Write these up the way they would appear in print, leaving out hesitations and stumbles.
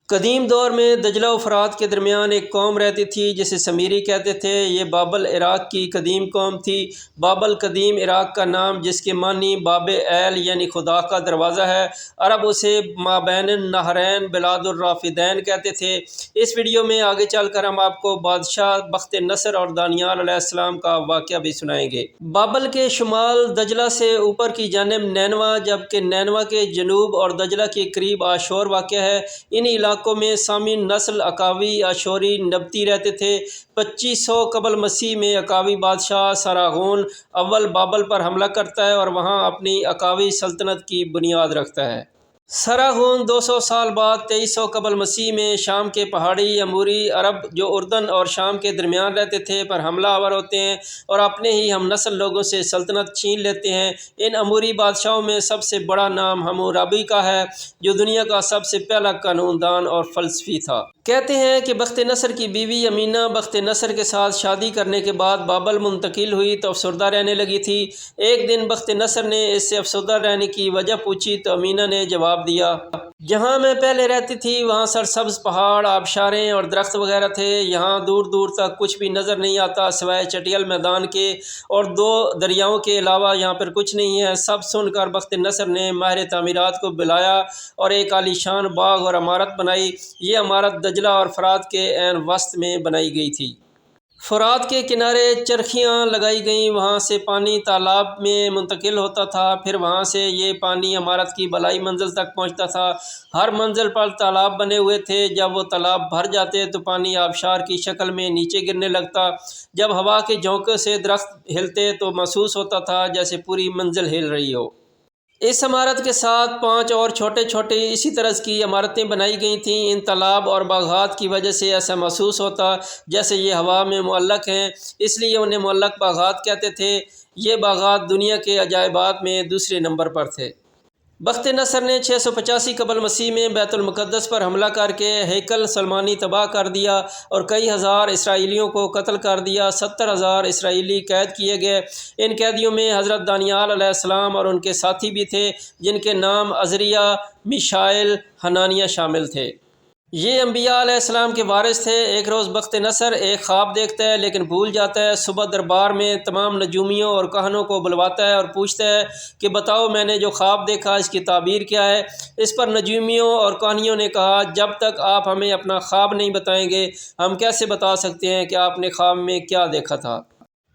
قدیم دور میں دجلہ و فرات کے درمیان ایک قوم رہتی تھی جسے سمیری کہتے تھے۔ یہ بابل عراق کی قدیم قوم تھی۔ بابل قدیم عراق کا نام جس کے معنی باب ایل یعنی خدا کا دروازہ ہے۔ عرب اسے مابین النہرین بلاد الرافدین کہتے تھے۔ اس ویڈیو میں آگے چل کر ہم آپ کو بادشاہ بخت نصر اور دانیال علیہ السلام کا واقعہ بھی سنائیں گے۔ بابل کے شمال دجلہ سے اوپر کی جانب نینوا، جبکہ نینوا کے جنوب اور دجلہ کے قریب آشور واقع ہے۔ ان علاقوں میں سامی نسل اکاوی آشوری نبطی رہتے تھے۔ 2500 قبل مسیح میں اکاوی بادشاہ ساراغون اول بابل پر حملہ کرتا ہے اور وہاں اپنی اکاوی سلطنت کی بنیاد رکھتا ہے۔ ساراغون 200 سال بعد 2300 قبل مسیح میں شام کے پہاڑی اموری عرب جو اردن اور شام کے درمیان رہتے تھے پر حملہ آور ہوتے ہیں اور اپنے ہی ہم نسل لوگوں سے سلطنت چھین لیتے ہیں۔ ان اموری بادشاہوں میں سب سے بڑا نام حمورابی کا ہے جو دنیا کا سب سے پہلا قانون دان اور فلسفی تھا۔ کہتے ہیں کہ بخت نصر کی بیوی امینہ بخت نصر کے ساتھ شادی کرنے کے بعد بابل منتقل ہوئی تو افسردہ رہنے لگی تھی۔ ایک دن بخت نصر نے اس سے افسردہ رہنے کی وجہ پوچھی تو امینہ نے جواب دیا، جہاں میں پہلے رہتی تھی وہاں سرسبز پہاڑ، آبشاریں اور درخت وغیرہ تھے۔ یہاں دور دور تک کچھ بھی نظر نہیں آتا سوائے چٹیل میدان کے اور 2 دریاؤں کے علاوہ یہاں پر کچھ نہیں ہے۔ سب سن کر بخت نصر نے ماہر تعمیرات کو بلایا اور ایک عالی شان باغ اور عمارت بنائی۔ یہ عمارت دجلہ اور فرات کے عین وسط میں بنائی گئی تھی۔ فرات کے کنارے چرخیاں لگائی گئیں، وہاں سے پانی تالاب میں منتقل ہوتا تھا، پھر وہاں سے یہ پانی عمارت کی بالائی منزل تک پہنچتا تھا۔ ہر منزل پر تالاب بنے ہوئے تھے۔ جب وہ تالاب بھر جاتے تو پانی آبشار کی شکل میں نیچے گرنے لگتا۔ جب ہوا کے جھونکے سے درخت ہلتے تو محسوس ہوتا تھا جیسے پوری منزل ہل رہی ہو۔ اس عمارت کے ساتھ 5 اور چھوٹے چھوٹے اسی طرح کی عمارتیں بنائی گئی تھیں۔ ان تالاب اور باغات کی وجہ سے ایسا محسوس ہوتا جیسے یہ ہوا میں معلق ہیں، اس لیے انہیں معلق باغات کہتے تھے۔ یہ باغات دنیا کے عجائبات میں دوسرے نمبر پر تھے۔ بخت نصر نے 685 قبل مسیح میں بیت المقدس پر حملہ کر کے ہیکل سلمانی تباہ کر دیا اور کئی ہزار اسرائیلیوں کو قتل کر دیا۔ 70,000 اسرائیلی قید کیے گئے۔ ان قیدیوں میں حضرت دانیال علیہ السلام اور ان کے ساتھی بھی تھے جن کے نام عزریہ، میشائیل، حنانیہ شامل تھے۔ یہ انبیاء علیہ السلام کے وارث تھے۔ ایک روز بخت نصر ایک خواب دیکھتا ہے لیکن بھول جاتا ہے۔ صبح دربار میں تمام نجومیوں اور کہنوں کو بلواتا ہے اور پوچھتا ہے کہ بتاؤ میں نے جو خواب دیکھا اس کی تعبیر کیا ہے۔ اس پر نجومیوں اور کہنیوں نے کہا، جب تک آپ ہمیں اپنا خواب نہیں بتائیں گے ہم کیسے بتا سکتے ہیں کہ آپ نے خواب میں کیا دیکھا تھا۔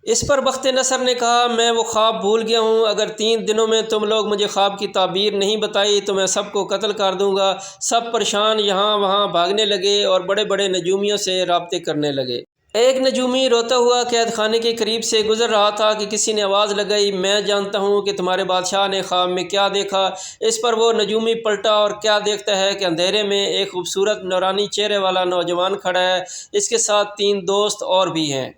اس پر بخت نصر نے کہا، میں وہ خواب بھول گیا ہوں، اگر 3 دنوں میں تم لوگ مجھے خواب کی تعبیر نہیں بتائی تو میں سب کو قتل کر دوں گا۔ سب پریشان یہاں وہاں بھاگنے لگے اور بڑے بڑے نجومیوں سے رابطے کرنے لگے۔ ایک نجومی روتا ہوا قید خانے کے قریب سے گزر رہا تھا کہ کسی نے آواز لگائی، میں جانتا ہوں کہ تمہارے بادشاہ نے خواب میں کیا دیکھا۔ اس پر وہ نجومی پلٹا اور کیا دیکھتا ہے کہ اندھیرے میں ایک خوبصورت نورانی چہرے والا نوجوان کھڑا ہے، اس کے ساتھ 3 دوست اور بھی ہیں۔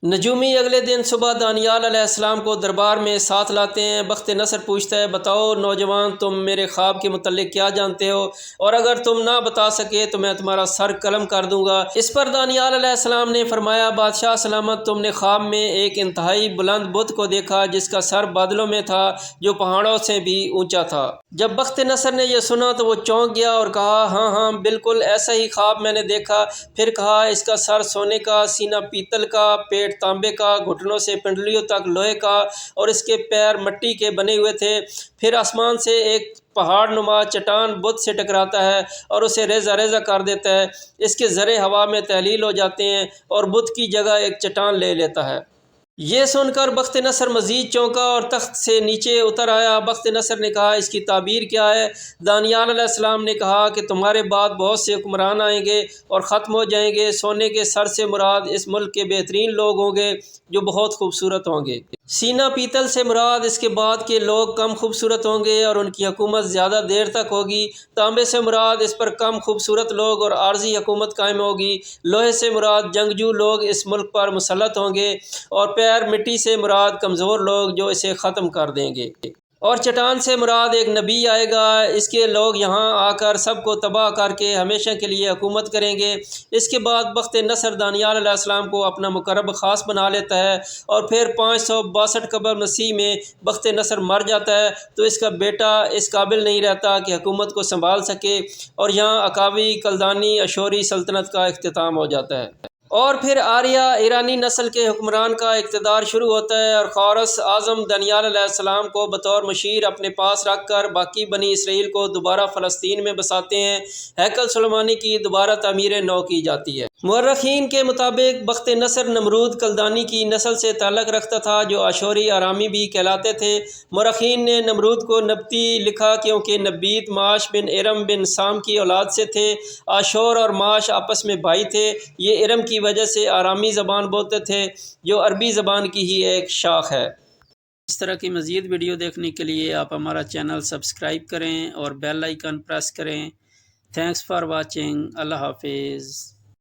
نجومی اگلے دن صبح دانیال علیہ السلام کو دربار میں ساتھ لاتے ہیں۔ بخت نصر پوچھتا ہے، بتاؤ نوجوان تم میرے خواب کے متعلق کیا جانتے ہو، اور اگر تم نہ بتا سکے تو میں تمہارا سر قلم کر دوں گا۔ اس پر دانیال علیہ السلام نے فرمایا، بادشاہ سلامت، تم نے خواب میں ایک انتہائی بلند بت کو دیکھا جس کا سر بادلوں میں تھا جو پہاڑوں سے بھی اونچا تھا۔ جب بخت نصر نے یہ سنا تو وہ چونک گیا اور کہا، ہاں ہاں بالکل ایسا ہی خواب میں نے دیکھا۔ پھر کہا، اس کا سر سونے کا، سینہ پیتل کا، پیٹ تانبے کا، گھٹنوں سے پنڈلیوں تک لوہے کا اور اس کے پیر مٹی کے بنے ہوئے تھے۔ پھر آسمان سے ایک پہاڑ نما چٹان بت سے ٹکراتا ہے اور اسے ریزہ ریزہ کر دیتا ہے۔ اس کے ذرے ہوا میں تحلیل ہو جاتے ہیں اور بت کی جگہ ایک چٹان لے لیتا ہے۔ یہ سن کر بخت نصر مزید چونکا اور تخت سے نیچے اتر آیا۔ بخت نصر نے کہا، اس کی تعبیر کیا ہے؟ دانیال علیہ السلام نے کہا کہ تمہارے بعد بہت سے حکمران آئیں گے اور ختم ہو جائیں گے۔ سونے کے سر سے مراد اس ملک کے بہترین لوگ ہوں گے جو بہت خوبصورت ہوں گے۔ سینہ پیتل سے مراد اس کے بعد کے لوگ کم خوبصورت ہوں گے اور ان کی حکومت زیادہ دیر تک ہوگی۔ تانبے سے مراد اس پر کم خوبصورت لوگ اور عارضی حکومت قائم ہوگی۔ لوہے سے مراد جنگجو لوگ اس ملک پر مسلط ہوں گے، اور پیر مٹی سے مراد کمزور لوگ جو اسے ختم کر دیں گے۔ اور چٹان سے مراد ایک نبی آئے گا، اس کے لوگ یہاں آ کر سب کو تباہ کر کے ہمیشہ کے لیے حکومت کریں گے۔ اس کے بعد بخت نصر دانیال علیہ السلام کو اپنا مقرب خاص بنا لیتا ہے، اور پھر 562 قبل مسیح میں بخت نصر مر جاتا ہے تو اس کا بیٹا اس قابل نہیں رہتا کہ حکومت کو سنبھال سکے، اور یہاں اکاوی کلدانی اشوری سلطنت کا اختتام ہو جاتا ہے۔ اور پھر آریہ ایرانی نسل کے حکمران کا اقتدار شروع ہوتا ہے، اور خورس اعظم دانیال علیہ السلام کو بطور مشیر اپنے پاس رکھ کر باقی بنی اسرائیل کو دوبارہ فلسطین میں بساتے ہیں۔ ہیکل سلیمانی کی دوبارہ تعمیر نو کی جاتی ہے۔ مورخین کے مطابق بخت نصر نمرود کلدانی کی نسل سے تعلق رکھتا تھا جو اشوری آرامی بھی کہلاتے تھے۔ مورخین نے نمرود کو نبتی لکھا کیونکہ نبیت معاش بن ارم بن سام کی اولاد سے تھے۔ آشور اور معاش آپس میں بھائی تھے۔ یہ ارم کی وجہ سے آرامی زبان بولتے تھے جو عربی زبان کی ہی ایک شاخ ہے۔ اس طرح کی مزید ویڈیو دیکھنے کے لیے آپ ہمارا چینل سبسکرائب کریں اور بیل آئیکن پریس کریں۔ Thanks for watching. اللہ حافظ۔